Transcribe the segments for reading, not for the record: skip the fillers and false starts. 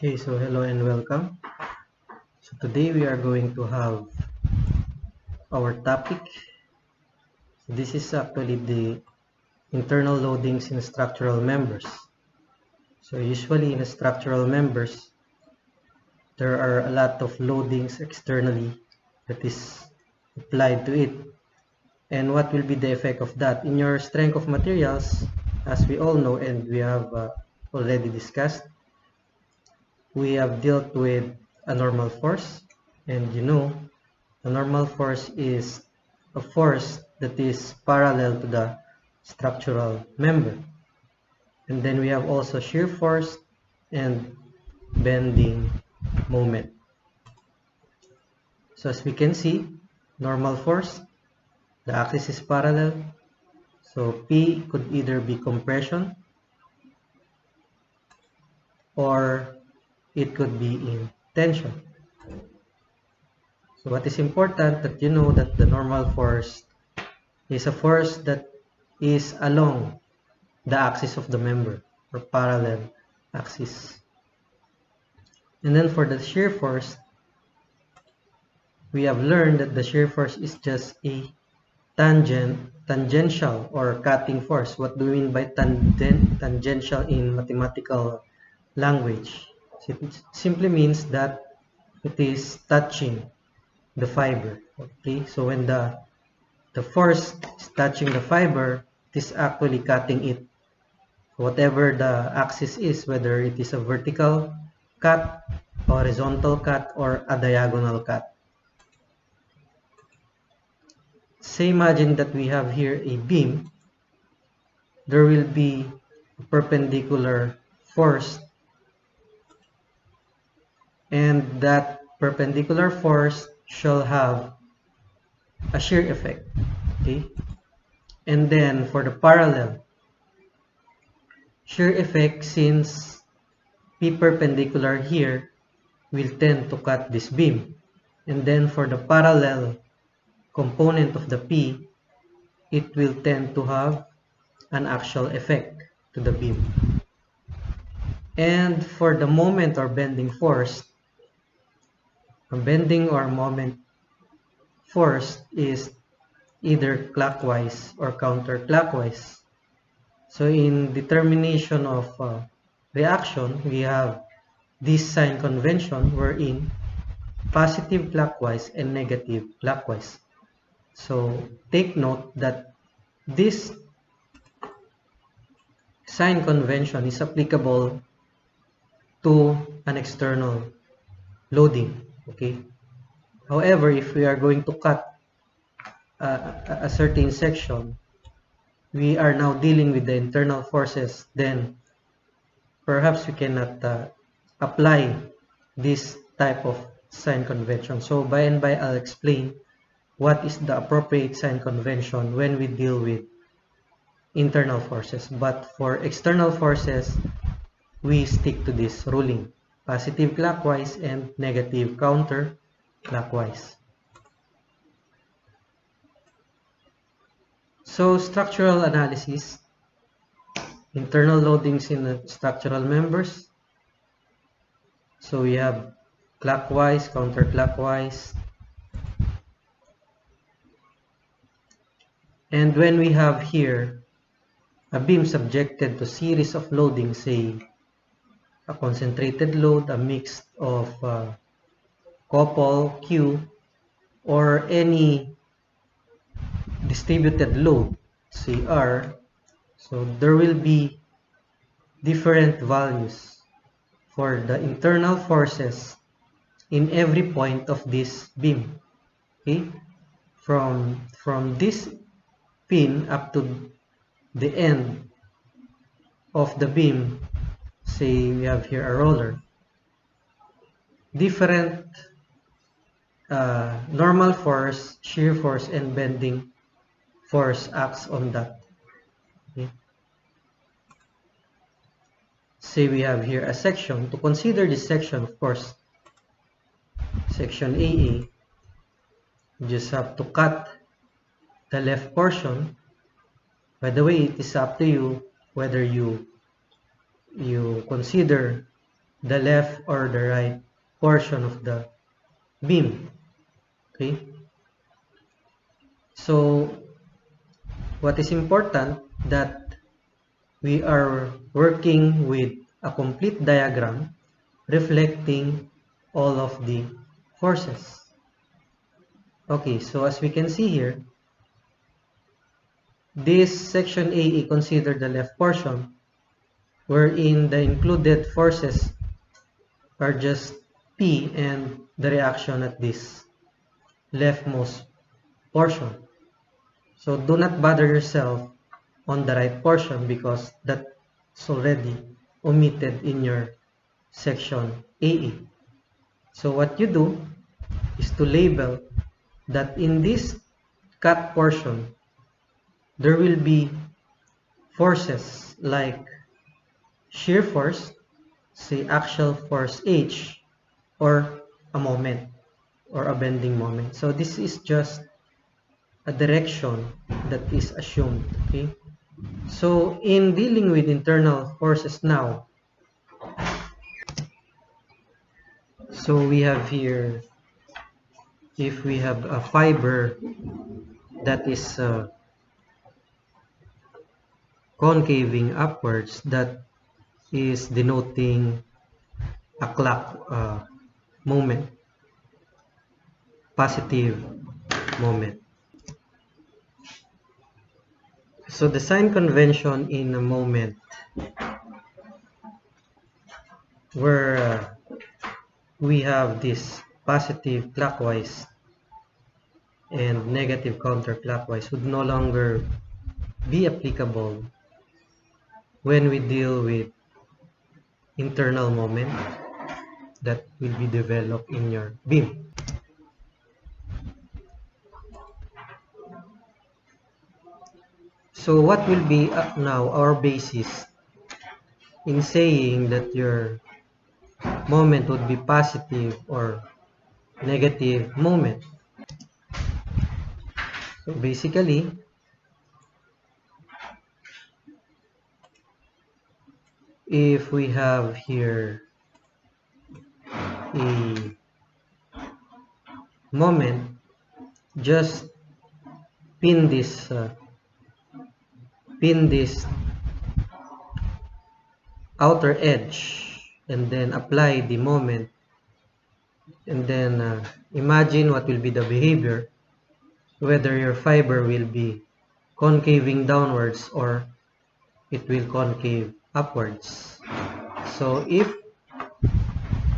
Okay, so hello and welcome. So today we are going to have our topic. So this is actually the internal loadings in structural members. So usually in structural members, there are a lot of loadings externally that is applied to it. And what will be the effect of that? In your strength of materials, as we all know and we have already discussed, we have dealt with a normal force, and you know a normal force is a force that is parallel to the structural member. And then we have also shear force and bending moment. So as we can see, normal force, the axis is parallel. So P could either be compression or it could be in tension. So what is important that you know that the normal force is a force that is along the axis of the member or parallel axis. And then for the shear force, we have learned that the shear force is just a tangential or cutting force. What do we mean by tangential in mathematical language? It simply means that it is touching the fiber. Okay, so when the force is touching the fiber, it is actually cutting it. Whatever the axis is, whether it is a vertical cut, horizontal cut, or a diagonal cut. Say imagine that we have here a beam. There will be a perpendicular force, and that perpendicular force shall have a shear effect. Okay, and then for the parallel, shear effect, since P perpendicular here will tend to cut this beam, and then for the parallel component of the P, it will tend to have an axial effect to the beam. And for the moment or bending force, a bending or moment force is either clockwise or counterclockwise. So in determination of reaction, we have this sign convention wherein positive clockwise and negative clockwise. So take note that this sign convention is applicable to an external loading. Okay. However, if we are going to cut a certain section, we are now dealing with the internal forces, then perhaps we cannot apply this type of sign convention. So by and by, I'll explain what is the appropriate sign convention when we deal with internal forces. But for external forces, we stick to this ruling: positive clockwise and negative counterclockwise. So structural analysis, internal loadings in the structural members. So we have clockwise, counterclockwise. And when we have here a beam subjected to series of loadings, say a concentrated load, a mix of couple, Q, or any distributed load, say R, so there will be different values for the internal forces in every point of this beam. Okay, from this pin up to the end of the beam, say we have here a roller, different normal force, shear force, and bending force acts on that. Okay. Say we have here a section. To consider this section, of course, section AA, you just have to cut the left portion. By the way, it is up to you whether you consider the left or the right portion of the beam. Okay, so what is important that we are working with a complete diagram reflecting all of the forces. Okay, so as we can see here, this section A considered the left portion, wherein the included forces are just P and the reaction at this leftmost portion. So do not bother yourself on the right portion because that's already omitted in your section AE. So what you do is to label that in this cut portion, there will be forces like shear force, say axial force H, or a moment or a bending moment. So this is just a direction that is assumed. Okay, so in dealing with internal forces now, so we have here, if we have a fiber that is concaving upwards, that is denoting a clock moment, positive moment. So the sign convention in a moment where we have this positive clockwise and negative counterclockwise would no longer be applicable when we deal with internal moment that will be developed in your beam. So what will be now our basis in saying that your moment would be positive or negative moment? So basically, if we have here a moment, just pin this outer edge and then apply the moment, and then imagine what will be the behavior, whether your fiber will be concaving downwards or it will concave upwards. So if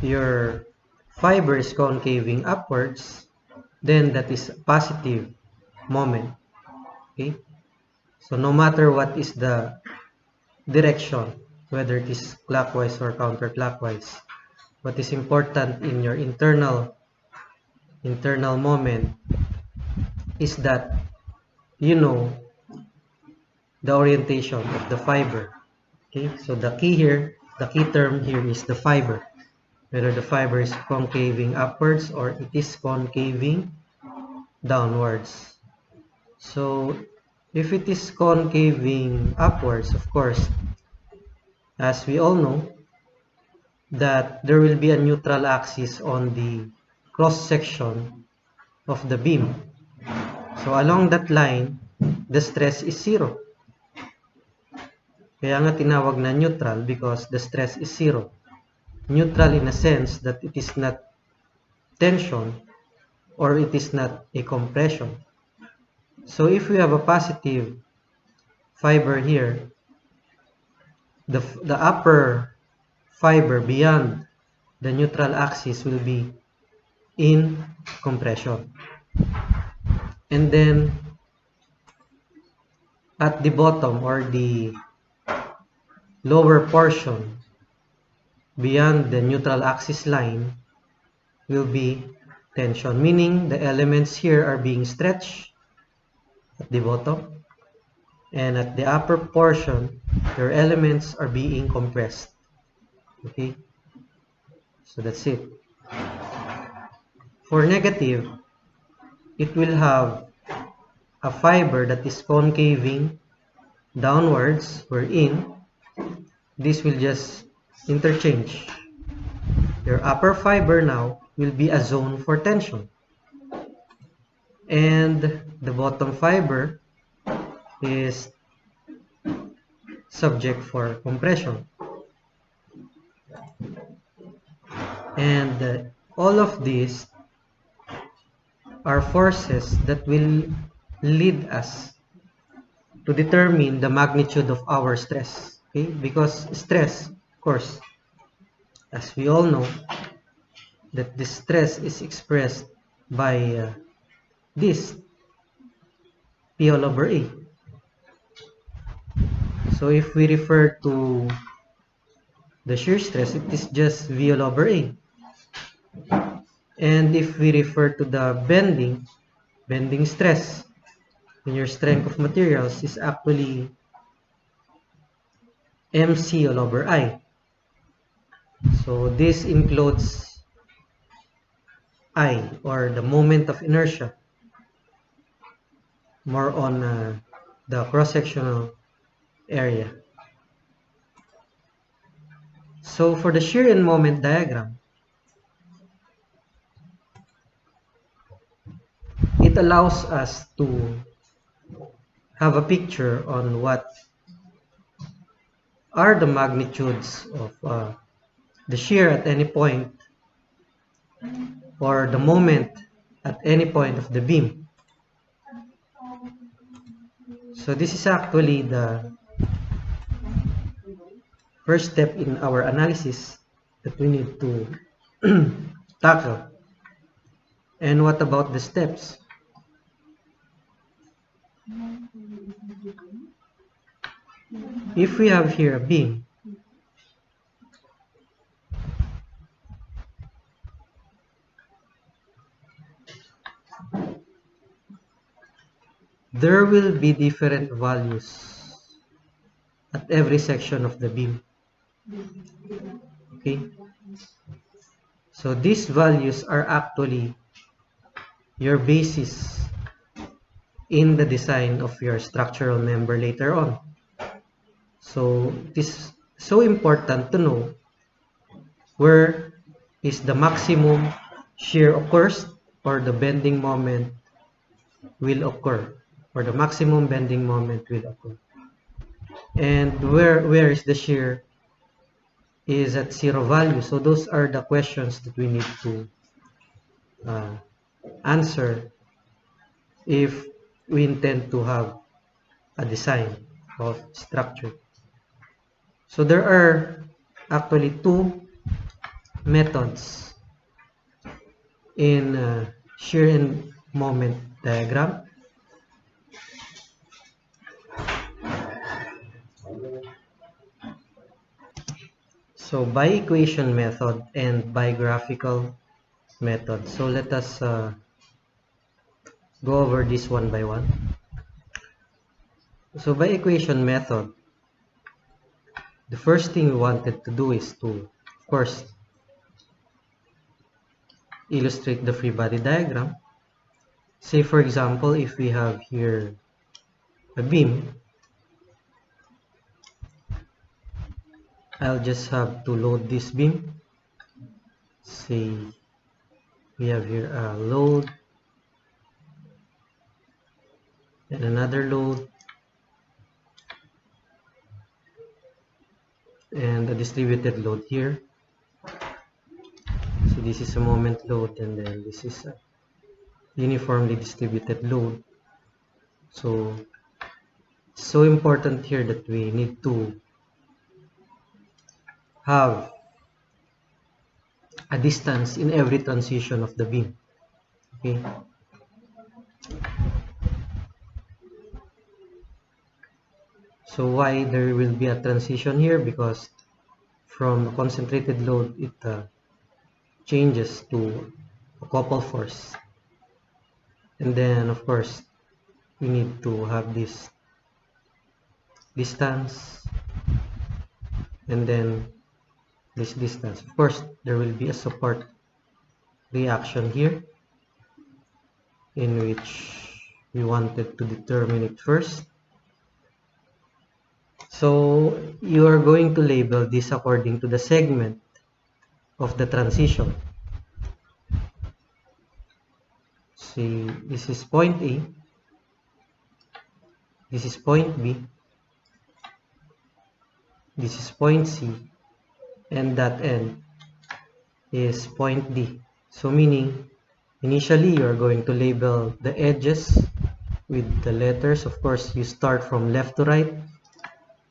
your fiber is concaving upwards, then that is a positive moment. Okay, so no matter what is the direction, whether it is clockwise or counterclockwise, what is important in your internal moment is that you know the orientation of the fiber. Okay, so the key here, the key term here is the fiber, whether the fiber is concaving upwards or it is concaving downwards. So if it is concaving upwards, of course, as we all know, that there will be a neutral axis on the cross section of the beam. So along that line, the stress is zero. Kaya nga tinawag na neutral because the stress is zero. Neutral in a sense that it is not tension or it is not a compression. So if we have a positive fiber here, the upper fiber beyond the neutral axis will be in compression. And then at the bottom or the lower portion beyond the neutral axis line will be tension, meaning the elements here are being stretched at the bottom, and at the upper portion your elements are being compressed. Okay, so that's it. For negative, it will have a fiber that is concaving downwards, wherein this will just interchange Your upper fiber now will be a zone for tension. And the bottom fiber is subject for compression. And all of these are forces that will lead us to determine the magnitude of our stress. Okay? Because stress, of course, as we all know, that the stress is expressed by this P all over A. So if we refer to the shear stress, it is just V all over A. And if we refer to the bending stress, then your strength of materials is actually MC all over I. So this includes I, or the moment of inertia, more on the cross-sectional area. So for the shear and moment diagram, it allows us to have a picture on what are the magnitudes of the shear at any point, or the moment at any point of the beam. So this is actually the first step in our analysis that we need to tackle. And what about the steps? If we have here a beam, there will be different values at every section of the beam. Okay, so these values are actually your basis in the design of your structural member later on. So it is so important to know where is the maximum shear occurs, or the bending moment will occur, or the maximum bending moment will occur, and where is the shear is at zero value. So those are the questions that we need to answer if we intend to have a design of structure. So there are actually two methods in shear and moment diagram. So by equation method and by graphical method. So let us go over this one by one. So by equation method, the first thing we wanted to do is to, of course, illustrate the free body diagram. Say for example, if we have here a beam, I'll just have to load this beam. Say we have here a load and another load and a distributed load here. So this is a moment load, and then this is a uniformly distributed load. So it's so important here that we need to have a distance in every transition of the beam. Okay. So why there will be a transition here? Because from a concentrated load, it changes to a couple force. And then, of course, we need to have this distance and then this distance. Of course, there will be a support reaction here in which we wanted to determine it first. So you are going to label this according to the segment of the transition. See, this is point A, this is point B, this is point C, and that end is point D. So meaning, initially you are going to label the edges with the letters. Of course, you start from left to right,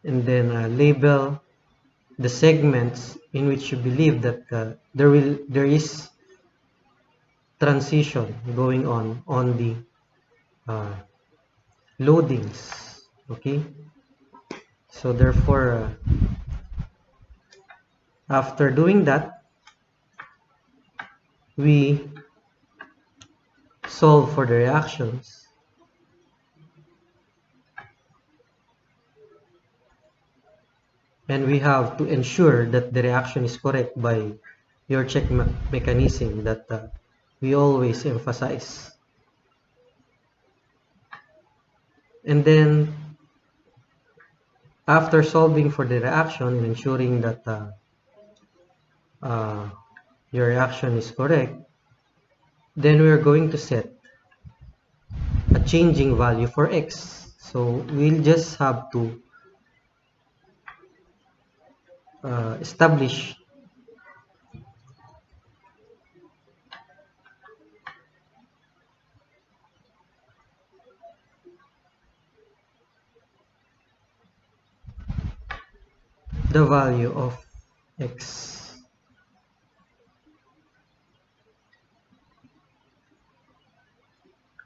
and then label the segments in which you believe that there is transition going on the loadings. Okay, so therefore after doing that, we solve for the reactions, and we have to ensure that the reaction is correct by your check mechanism that we always emphasize. And then after solving for the reaction and ensuring that your reaction is correct, then we are going to set a changing value for x. So we'll just have to establish the value of x.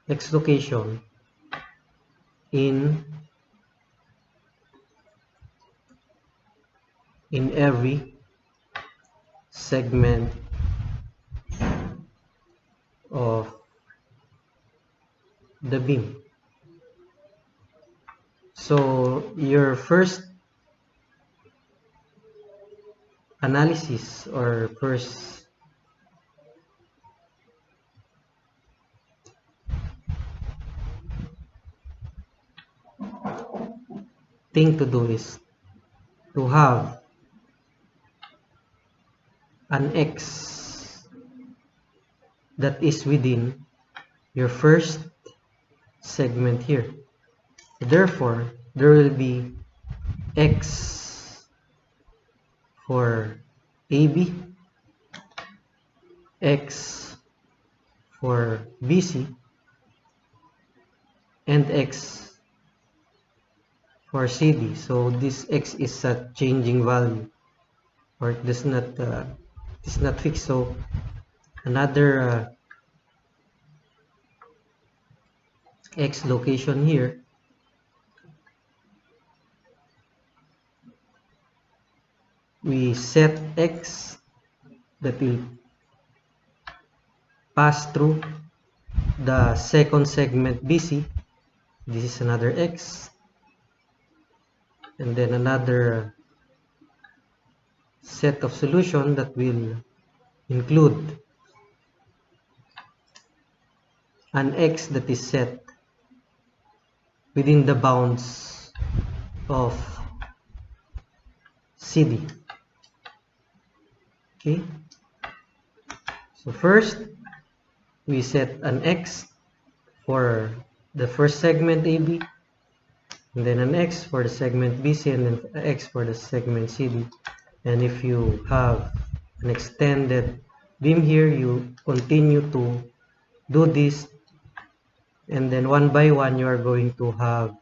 X location in every segment of the beam. So your first analysis or first thing to do is to have an x that is within your first segment here. Therefore, there will be x for AB, x for BC, and x for CD. So this x is a changing value, or it does not is not fixed. So another x location here we set x that will pass through the second segment BC. This is another x, and then another set of solution that will include an x that is set within the bounds of CD. Okay, so first we set an x for the first segment AB, and then an x for the segment BC, and then an x for the segment CD. And if you have an extended beam here, you continue to do this, and then one by one you are going to have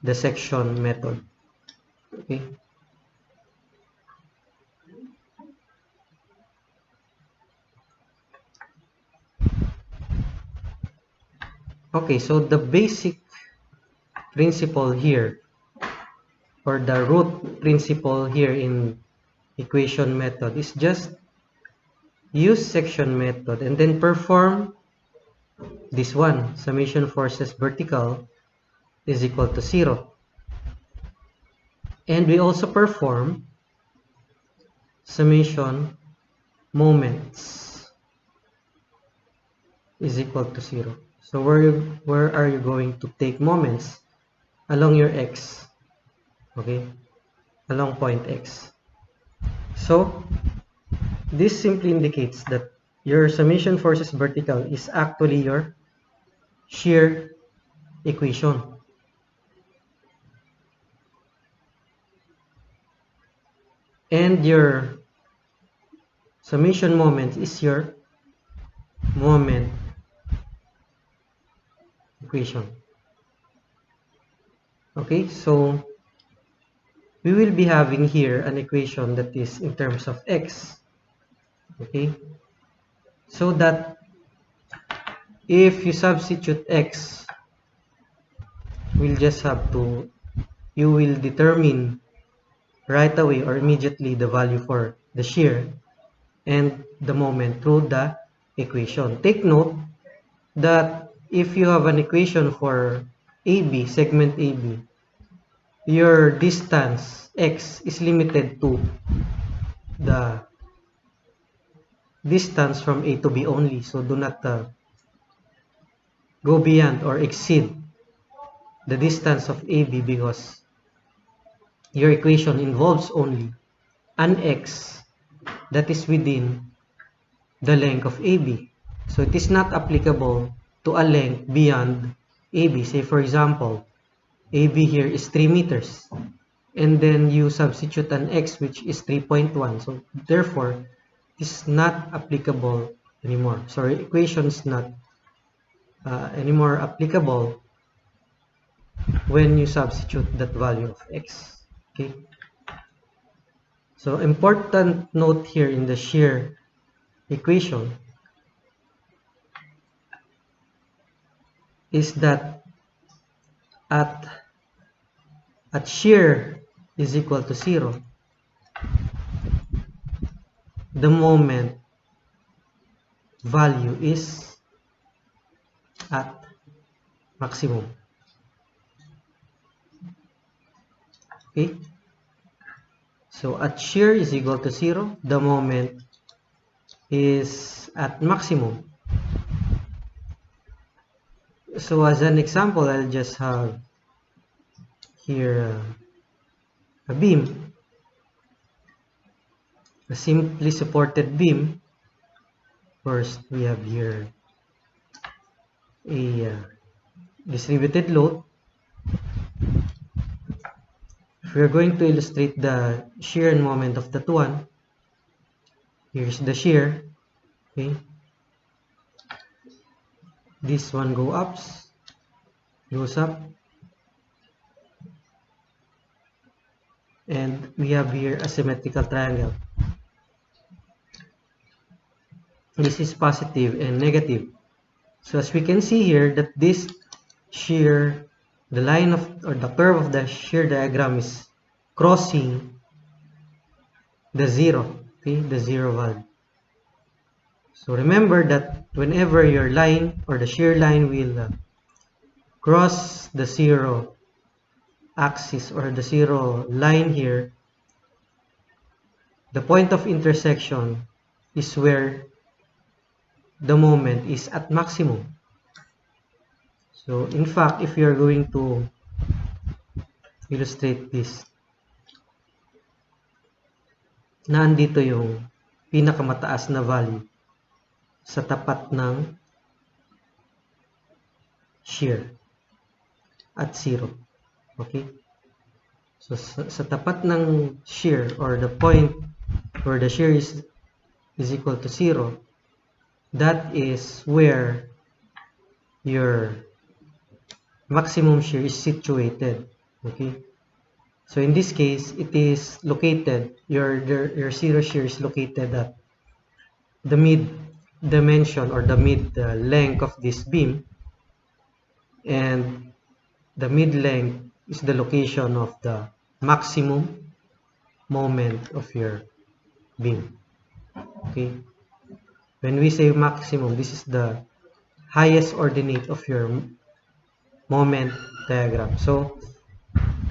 the section method. Okay, okay, so the basic principle here, or the root principle here in equation method, is just use section method and then perform this one: summation forces vertical is equal to 0. And we also perform summation moments is equal to 0. So where are you going to take moments? Along your x, okay, along point x. So This simply indicates that your summation forces vertical is actually your shear equation. And your summation moment is your moment equation. Okay, so we will be having here an equation that is in terms of x. Okay, so that if you substitute x, we'll just have to, you will determine right away or immediately the value for the shear and the moment through the equation. Take note that if you have an equation for AB, segment AB, your distance x is limited to the distance from A to B only. So do not go beyond or exceed the distance of AB because your equation involves only an x that is within the length of AB. So it is not applicable to a length beyond AB. Say for example, AB here is 3 meters. And then you substitute an x which is 3.1. So therefore, it is not applicable anymore. So our equation is not anymore applicable when you substitute that value of x. Okay. So important note here in the shear equation is that at shear is equal to 0, the moment value is at maximum. Okay, so at shear is equal to 0, the moment is at maximum. So as an example, I'll just have here a beam, a simply supported beam. First, we have here a distributed load. If we are going to illustrate the shear and moment of that one, here's the shear. Okay, this one goes up, and we have here a symmetrical triangle. This is positive and negative. So as we can see here that this shear, the line of or the curve of the shear diagram is crossing the 0, okay, the 0 value. So remember that whenever your line or the shear line will cross the 0 axis or the 0 line here, the point of intersection is where the moment is at maximum. So in fact, if you are going to illustrate this, nandito yung pinakamataas na value sa tapat ng shear at 0. Okay? So sa tapat ng shear or the point where the shear is equal to 0, that is where your maximum shear is situated. Okay? So in this case, it is located, your 0 shear is located at the mid dimension or the mid length of this beam, and the mid length is the location of the maximum moment of your beam. Okay, when we say maximum, this is the highest ordinate of your moment diagram. So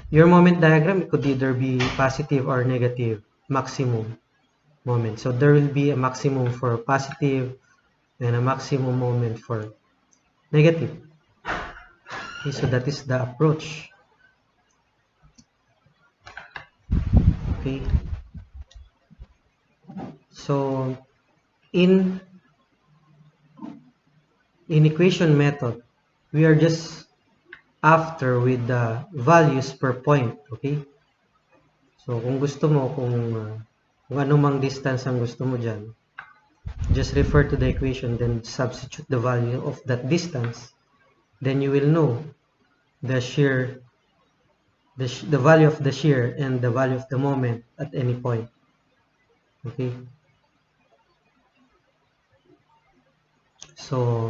your moment diagram, it could either be positive or negative maximum moment. So there will be a maximum for positive and a maximum moment for negative. Okay, so that is the approach. Okay, So in equation method, we are just after with the values per point, okay? So kung gusto mo, kung anumang distance ang gusto mo dyan, just refer to the equation, then substitute the value of that distance, then you will know the shear, the value of the shear and the value of the moment at any point, okay? So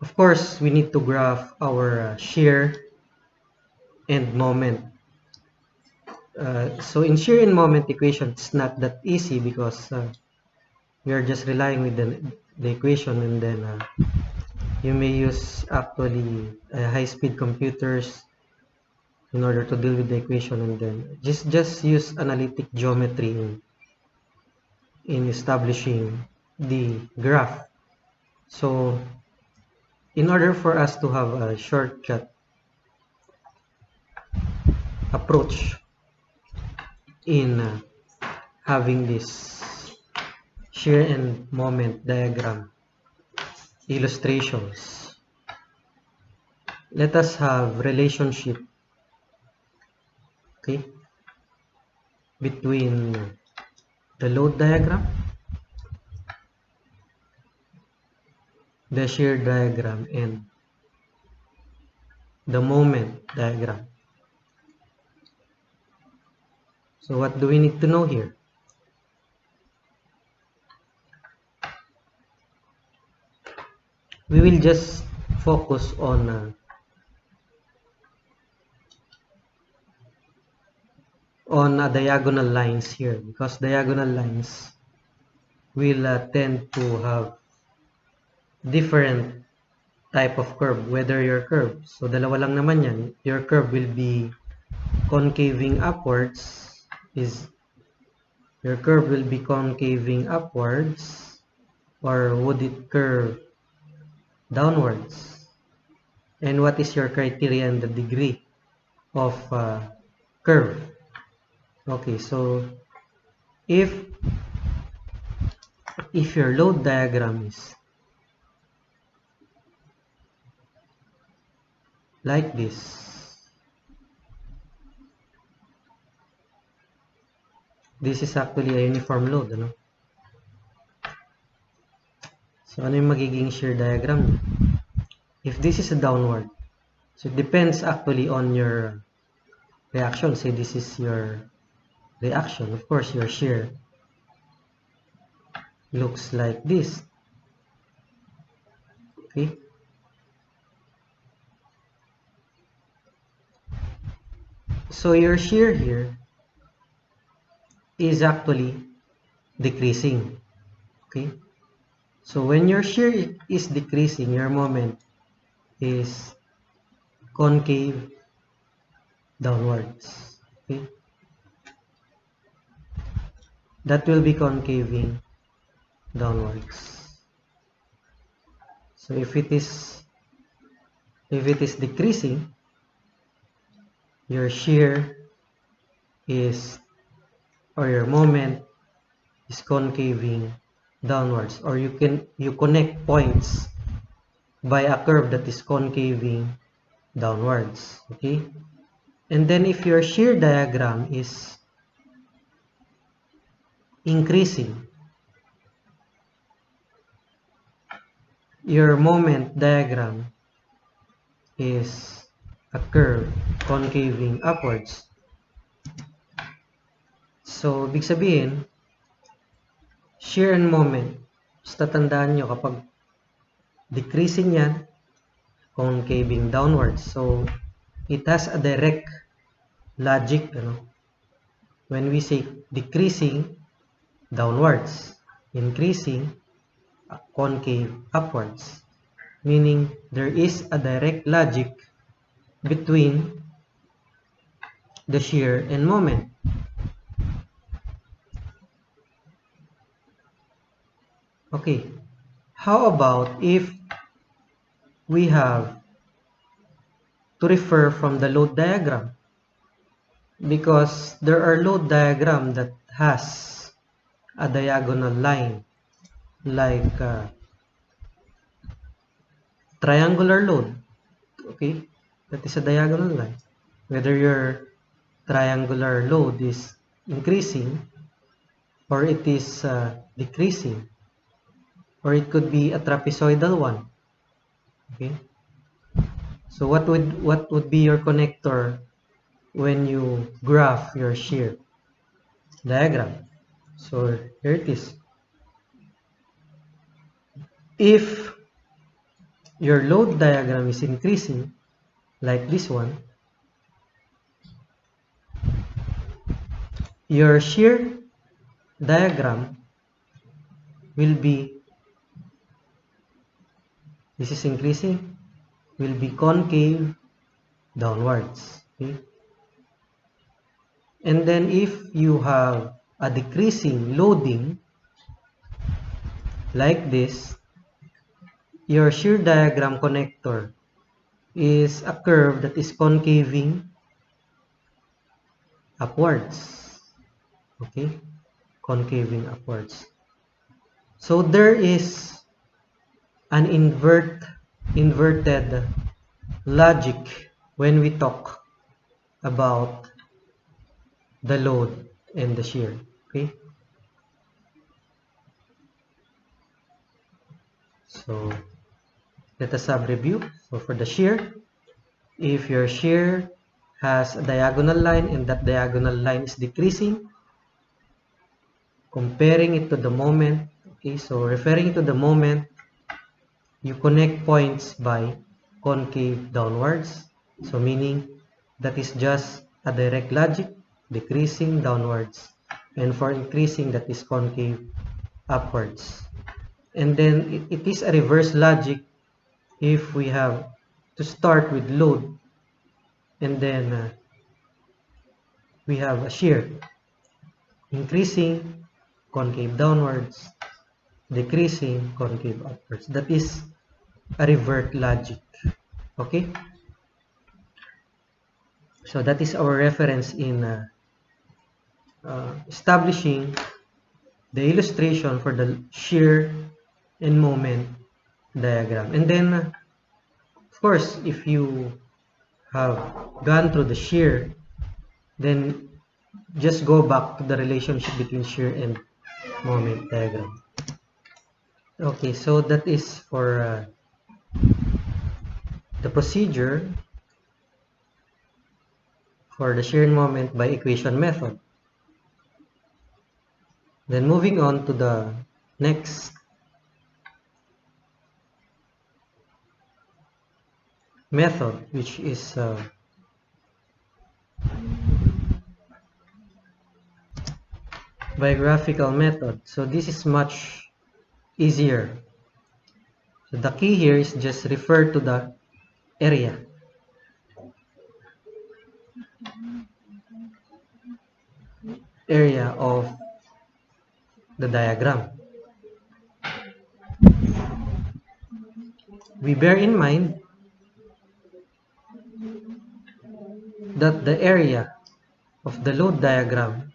of course, we need to graph our shear and moment. So in shear and moment equation, it's not that easy because we are just relying with the equation, and then you may use actually high-speed computers in order to deal with the equation, and then just use analytic geometry in establishing the graph. So in order for us to have a shortcut approach in having this shear and moment diagram illustrations, let us have relationship, okay, between the load diagram, the shear diagram, and the moment diagram. So what do we need to know here? We will just focus on diagonal lines here, because diagonal lines will tend to have different type of curve, whether your curve. So dalawa lang naman yan. Your curve will be concaving upwards, or would it curve downwards? And what is your criteria and the degree of curve? Okay, so if your load diagram is like this, this is actually a uniform load, ano? So ano yung magiging shear diagram niya? If this is a downward, so it depends actually on your reaction. Say this is your reaction. Of course, your shear looks like this. Okay? So your shear here is actually decreasing. Okay? So when your shear is decreasing, your moment is concave downwards. Okay? That will be concaving downwards. So if it is decreasing, your shear is, or your moment is concaving downwards, or you connect points by a curve that is concaving downwards. Okay? And then if your shear diagram is increasing, your moment diagram is a curve concaving upwards. So, ibig sabihin, shear and moment, tatandaan nyo kapag decreasing yan, concaving downwards. So, it has a direct logic, when we say decreasing, downwards, increasing, concave upwards, meaning there is a direct logic between the shear and moment. Okay, how about if we have to refer from the load diagram, because there are load diagram that has a diagonal line, like triangular load. Okay, that is a diagonal line. Whether your triangular load is increasing or it is decreasing, or it could be a trapezoidal one. Okay, so what would be your connector when you graph your shear diagram? So here it is. If your load diagram is increasing, like this one, your shear diagram will be, this is increasing, will be concave downwards. Okay? And then if you have a decreasing loading like this, your shear diagram connector is a curve that is concaving upwards. Okay, concaving upwards. So there is an inverted logic when we talk about the load and the shear. Okay, so let us have review. So for the shear, if your shear has a diagonal line and that diagonal line is decreasing, comparing it to the moment, okay, so referring to the moment, you connect points by concave downwards. So meaning that is just a direct logic, decreasing downwards. And for increasing, that is concave upwards. And then it is a reverse logic if we have to start with load and then we have a shear, increasing, concave downwards, decreasing, concave upwards. That is a revert logic. Okay, so that is our reference in establishing the illustration for the shear and moment diagram. And then of course, if you have gone through the shear, then just go back to the relationship between shear and moment diagram. Okay, so that is for the procedure for the shear and moment by equation method. Then moving on to the next method, which is biographical method. So this is much easier. So the key here is just refer to the area. Area of the diagram. We bear in mind that the area of the load diagram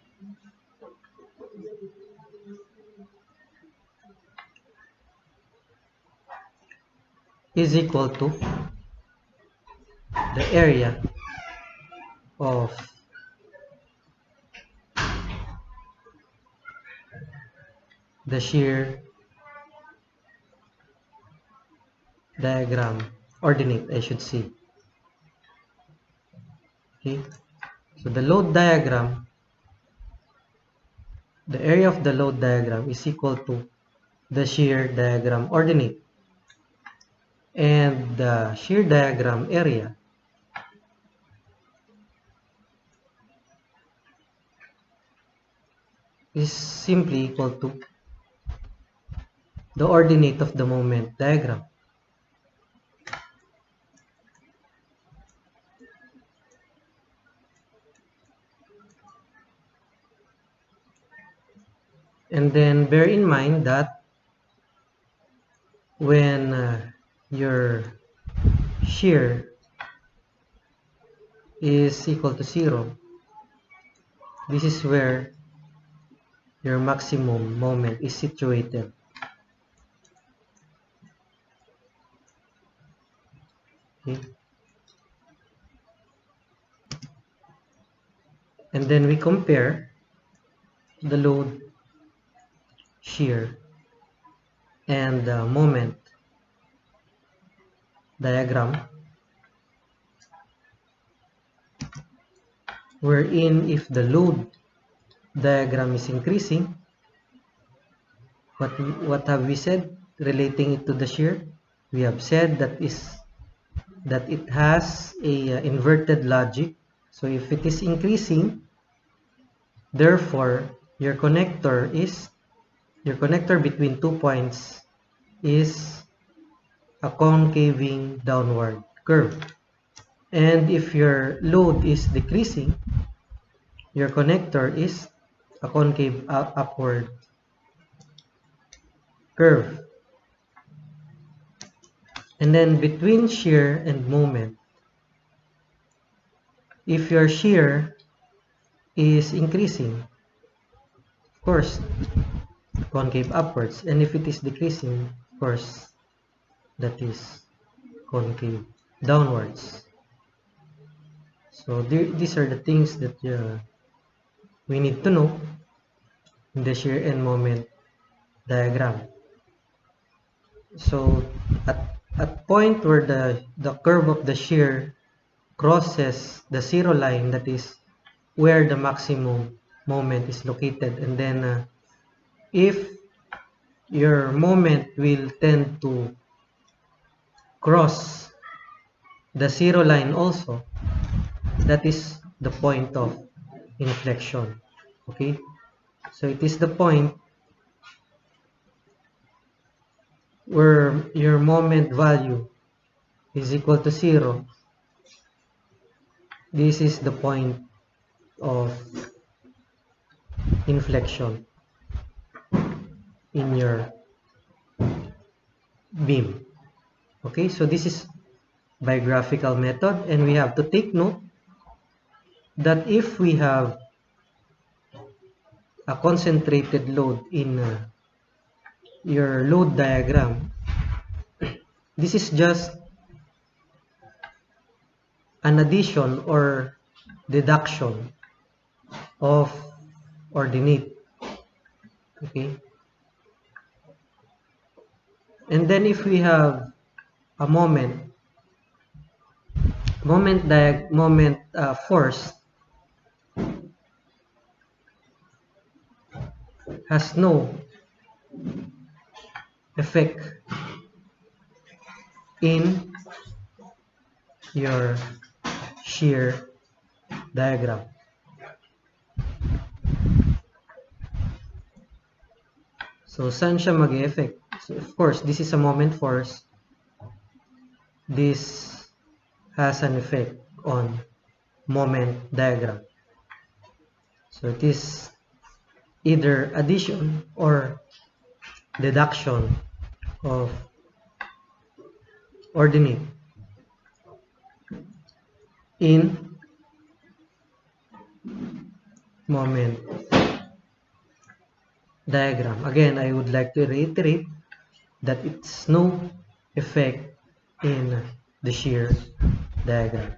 is equal to the area of the shear diagram ordinate, I should say. Okay, so the load diagram, the area of the load diagram is equal to the shear diagram ordinate, and the shear diagram area is simply equal to the ordinate of the moment diagram. And then bear in mind that when your shear is equal to 0, this is where your maximum moment is situated. Okay. And then we compare the load, shear, and the moment diagram, wherein if the load diagram is increasing, what have we said relating it to the shear? We have said that it has a inverted logic. So if it is increasing, therefore your connector between 2 points is a concaving downward curve. And if your load is decreasing, your connector is a concave upward curve. And then between shear and moment, if your shear is increasing, of course, concave upwards. And if it is decreasing, of course, that is concave downwards. So these are the things that we need to know in the shear and moment diagram. So at point where the curve of the shear crosses the 0 line, that is where the maximum moment is located. And then if your moment will tend to cross the 0 line also, that is the point of inflection. Okay, so it is the point where your moment value is equal to 0. This is the point of inflection in your beam. Okay, so this is biographical method, and we have to take note that if we have a concentrated load in your load diagram, this is just an addition or deduction of ordinate. Okay, and then if we have a moment force has no effect in your shear diagram. So saan siya mag-e-effect? So of course, this is a moment force. This has an effect on moment diagram. So it is either addition or deduction of ordinate in moment diagram. Again, I would like to reiterate that it's no effect in the shear diagram.